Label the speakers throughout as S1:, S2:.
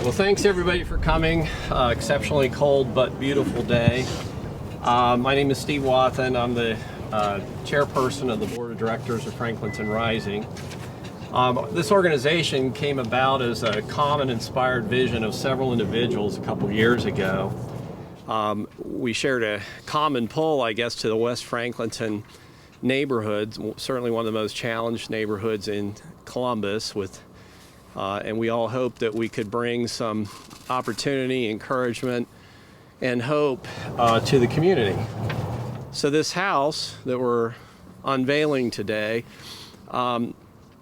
S1: Well, thanks everybody for coming. Exceptionally cold but beautiful day. My name is Steve Wathen. I'm the chairperson of the board of directors of Franklinton Rising. This organization came about as a common inspired vision of several individuals a couple years ago. We shared a common pull, I guess, to the West Franklinton neighborhoods, certainly one of the most challenged neighborhoods in Columbus, and we all hoped that we could bring some opportunity, encouragement, and hope to the community. So this house that we're unveiling today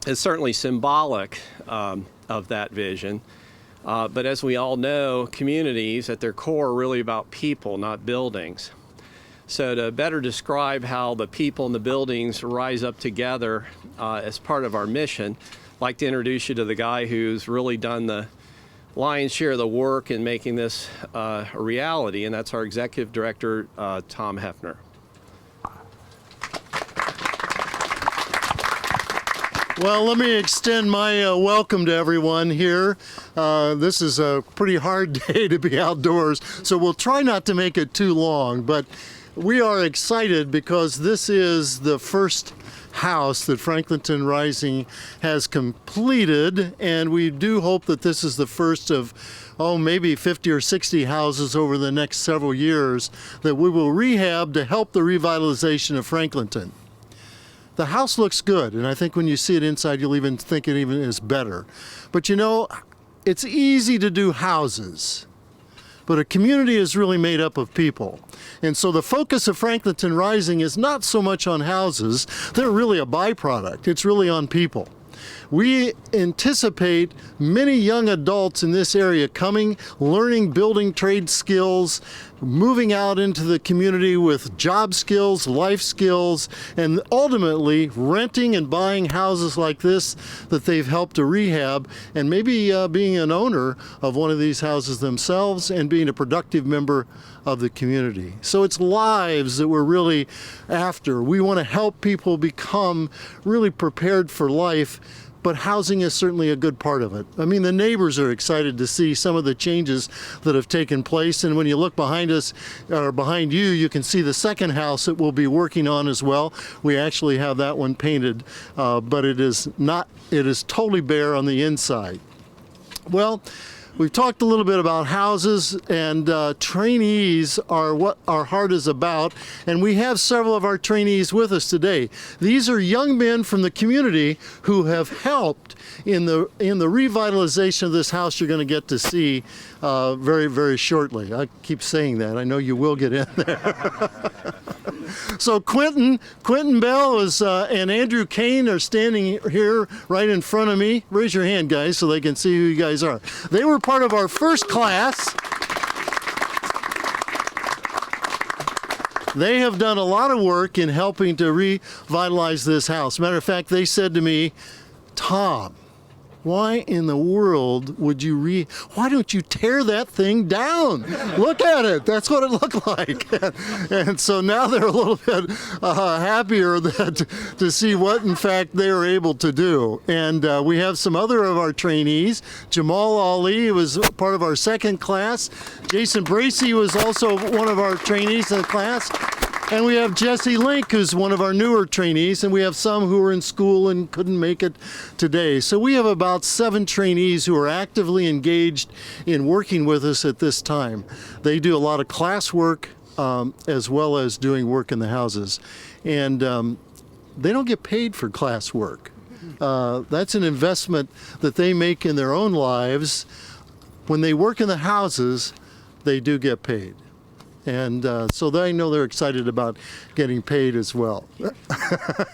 S1: is certainly symbolic of that vision. But as we all know, communities at their core are really about people, not buildings. So to better describe how the people and the buildings rise up together as part of our mission, I'd like to introduce you to the guy who's really done the lion's share of the work in making this a reality, and that's our executive director, Tom Hefner.
S2: Well, let me extend my welcome to everyone here. This is a pretty hard day to be outdoors, so we'll try not to make it too long, but we are excited because this is the first house that Franklinton Rising has completed, and we do hope that this is the first of maybe 50 or 60 houses over the next several years that we will rehab to help the revitalization of Franklinton. The house looks good, and I think when you see it inside, you'll even think it even is better. But you know, it's easy to do houses, but a community is really made up of people. And so the focus of Franklinton Rising is not so much on houses. They're really a byproduct. It's really on people. We anticipate many young adults in this area coming, learning building trade skills, moving out into the community with job skills, life skills, and ultimately renting and buying houses like this that they've helped to rehab, and maybe being an owner of one of these houses themselves and being a productive member of the community. So it's lives that we're really after. We want to help people become really prepared for life, but housing is certainly a good part of it. I mean, the neighbors are excited to see some of the changes that have taken place, and when you look behind us, or behind you, you can see the second house that we'll be working on as well. We actually have that one painted, but it is totally bare on the inside. Well, we've talked a little bit about houses, and trainees are what our heart is about, and we have several of our trainees with us today. These are young men from the community who have helped in the revitalization of this house you're going to get to see very, very shortly. I keep saying that. I know you will get in there. So Quentin Bell and Andrew Kane are standing here right in front of me. Raise your hand, guys, so they can see who you guys are. They were part of our first class. They have done a lot of work in helping to revitalize this house. Matter of fact, they said to me, Tom, why in the world would you why don't you tear that thing down? Look at it. That's what it looked like. And so now they're a little bit happier to see what, in fact, they are able to do. And we have some other of our trainees. Jamal Ali was part of our second class. Jason Bracey was also one of our trainees in the class. And we have Jesse Link, who's one of our newer trainees, and we have some who are in school and couldn't make it today. So we have about 7 trainees who are actively engaged in working with us at this time. They do a lot of class work as well as doing work in the houses. And they don't get paid for class work. That's an investment that they make in their own lives. When they work in the houses, they do get paid. And so I know they're excited about getting paid as well.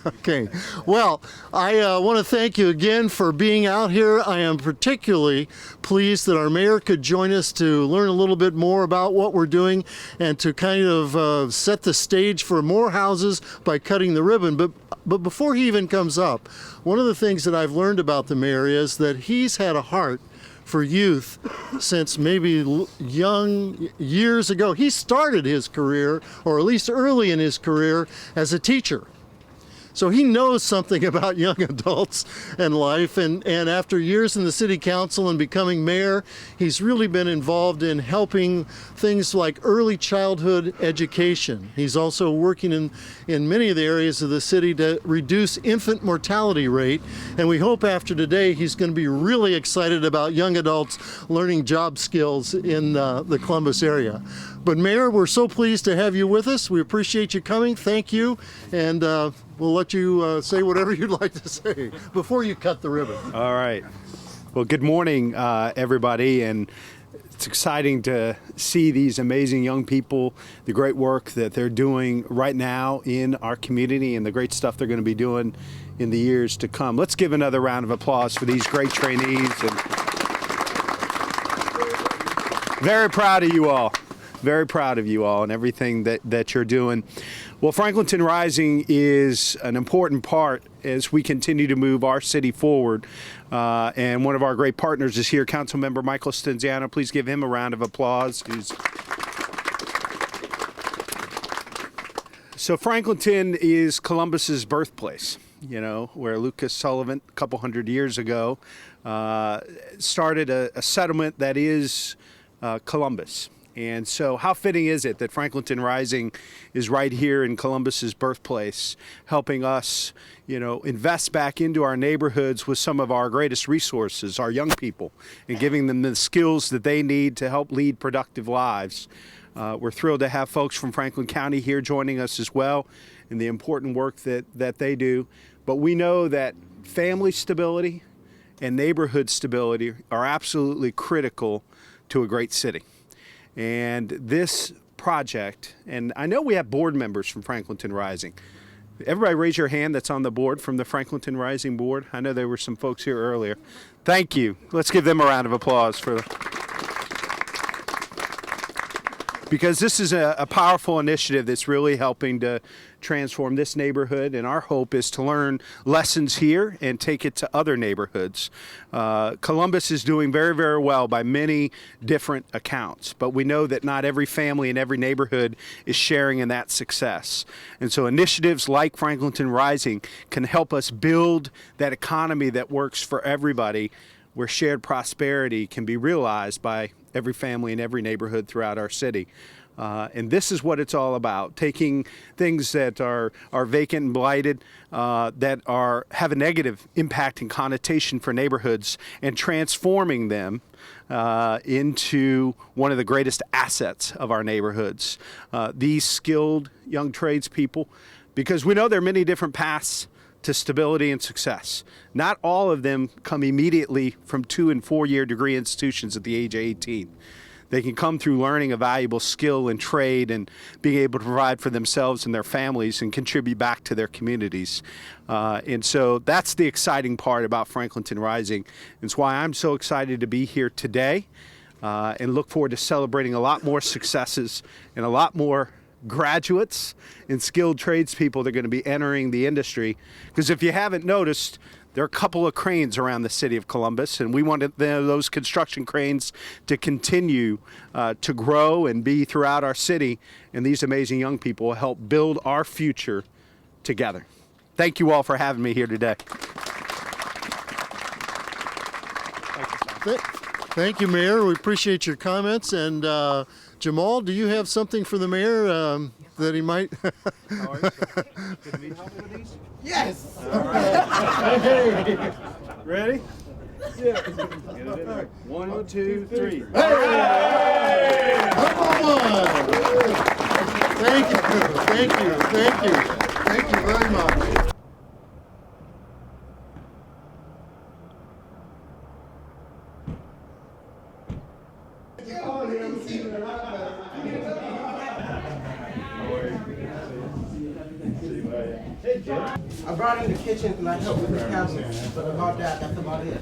S2: Okay. Well, I want to thank you again for being out here. I am particularly pleased that our mayor could join us to learn a little bit more about what we're doing and to kind of set the stage for more houses by cutting the ribbon. But before he even comes up, one of the things that I've learned about the mayor is that he's had a heart for youth since maybe young years ago. He started his career, or at least early in his career, as a teacher. So he knows something about young adults and life. And after years in the city council and becoming mayor, he's really been involved in helping things like early childhood education. He's also working in many of the areas of the city to reduce infant mortality rate. And we hope after today he's going to be really excited about young adults learning job skills in the Columbus area. But Mayor, we're so pleased to have you with us. We appreciate you coming. Thank you. And we'll let you say whatever you'd like to say before you cut the ribbon.
S3: All right. Well, good morning, everybody. And it's exciting to see these amazing young people, the great work that they're doing right now in our community and the great stuff they're going to be doing in the years to come. Let's give another round of applause for these great trainees. And very proud of you all. Very proud of you all and everything that you're doing. Well, Franklinton Rising is an important part as we continue to move our city forward. And one of our great partners is here, Councilmember Michael Stenziano. Please give him a round of applause. So Franklinton is Columbus's birthplace, you know, where Lucas Sullivan, a couple hundred years ago, started a settlement that is Columbus. And so how fitting is it that Franklinton Rising is right here in Columbus's birthplace, helping us, you know, invest back into our neighborhoods with some of our greatest resources, our young people, and giving them the skills that they need to help lead productive lives. We're thrilled to have folks from Franklin County here joining us as well in the important work that they do. But we know that family stability and neighborhood stability are absolutely critical to a great city. And this project, and I know we have board members from Franklinton Rising. Everybody raise your hand that's on the board from the Franklinton Rising board. I know there were some folks here earlier. Thank you. Let's give them a round of applause for because this is a powerful initiative that's really helping to transform this neighborhood, and our hope is to learn lessons here and take it to other neighborhoods. Columbus is doing very, very well by many different accounts, but we know that not every family in every neighborhood is sharing in that success. And so initiatives like Franklinton Rising can help us build that economy that works for everybody, where shared prosperity can be realized by every family in every neighborhood throughout our city. And this is what it's all about, taking things that are vacant and blighted, that have a negative impact and connotation for neighborhoods, and transforming them into one of the greatest assets of our neighborhoods. These skilled young tradespeople, because we know there are many different paths to stability and success. Not all of them come immediately from 2- and 4-year degree institutions at the age of 18. They can come through learning a valuable skill and trade and being able to provide for themselves and their families and contribute back to their communities. And so that's the exciting part about Franklinton Rising. It's why I'm so excited to be here today and look forward to celebrating a lot more successes and a lot more graduates and skilled tradespeople that are going to be entering the industry. Because if you haven't noticed, there are a couple of cranes around the city of Columbus, and we wanted those construction cranes to continue to grow and be throughout our city, and these amazing young people will help build our future together. Thank you all for having me here today.
S2: Thank you, Mayor. We appreciate your comments. And Jamal, do you have something for the mayor that he might?
S4: Yes!
S3: Hey. Ready? Yeah. 1, 2, 3.
S2: Hey! Come on! Thank you, thank you, thank you. Thank you very much.
S4: I brought in the kitchen and I helped with the cabinets, but about that, that's about it.